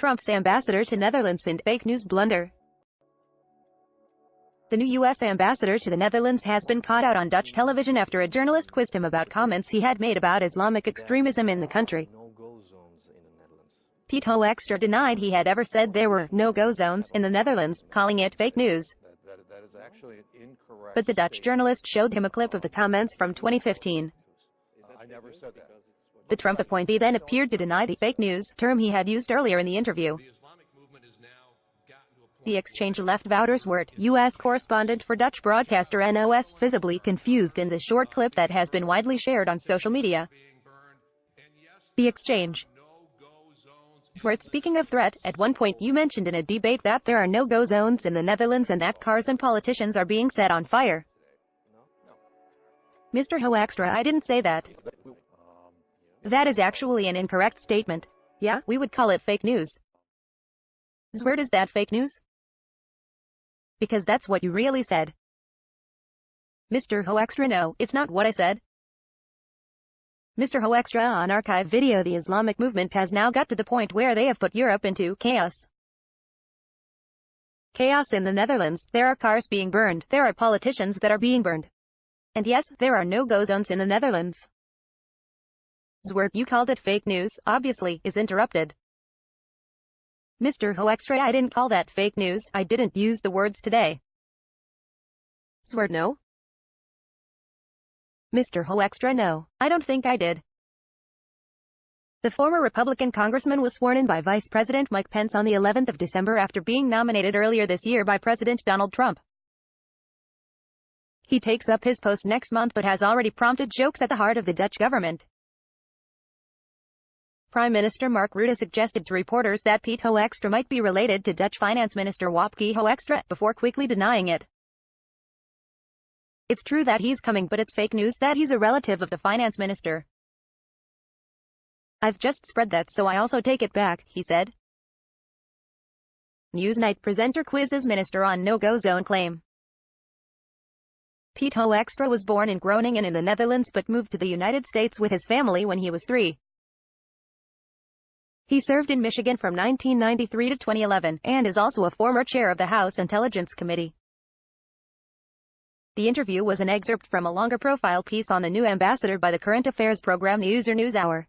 Trump's ambassador to Netherlands in fake news blunder. The new U.S. ambassador to the Netherlands has been caught out on Dutch television after a journalist quizzed him about comments he had made about Islamic extremism in the country. Hoekstra denied he had ever said there were no-go zones in the Netherlands, calling it fake news. But the Dutch journalist showed him a clip of the comments from 2015. The Trump appointee then appeared to deny the fake news term he had used earlier in the interview. The exchange left Zwart, U.S. correspondent for Dutch broadcaster NOS, visibly confused in the short clip that has been widely shared on social media. The exchange. Zwart: speaking of threat, at one point you mentioned in a debate that there are no-go zones in the Netherlands and that cars and politicians are being set on fire. Mr. Hoekstra, I didn't say that. That is actually an incorrect statement. Yeah, we would call it fake news. Zwart: is that fake news? Because that's what you really said. Mr. Hoekstra: no, it's not what I said. Mr. Hoekstra: on archive video, the Islamic movement has now got to the point where they have put Europe into chaos. Chaos in the Netherlands. There are cars being burned, there are politicians that are being burned. And yes, there are no-go zones in the Netherlands. Zwart: you called it fake news, obviously, is interrupted. Mr. Hoekstra: I didn't call that fake news, I didn't use the words today. Zwart: no? Mr. Hoekstra: no, I don't think I did. The former Republican congressman was sworn in by Vice President Mike Pence on the 11th of December after being nominated earlier this year by President Donald Trump. He takes up his post next month but has already prompted jokes at the heart of the Dutch government. Prime Minister Mark Rutte suggested to reporters that Hoekstra might be related to Dutch Finance Minister Wopke Hoekstra, before quickly denying it. It's true that he's coming, but it's fake news that he's a relative of the finance minister. I've just spread that, so I also take it back, he said. Newsnight presenter quizzes minister on no-go zone claim. Hoekstra was born in Groningen in the Netherlands but moved to the United States with his family when he was 3. He served in Michigan from 1993 to 2011, and is also a former chair of the House Intelligence Committee. The interview was an excerpt from a longer profile piece on the new ambassador by the current affairs program NewsHour.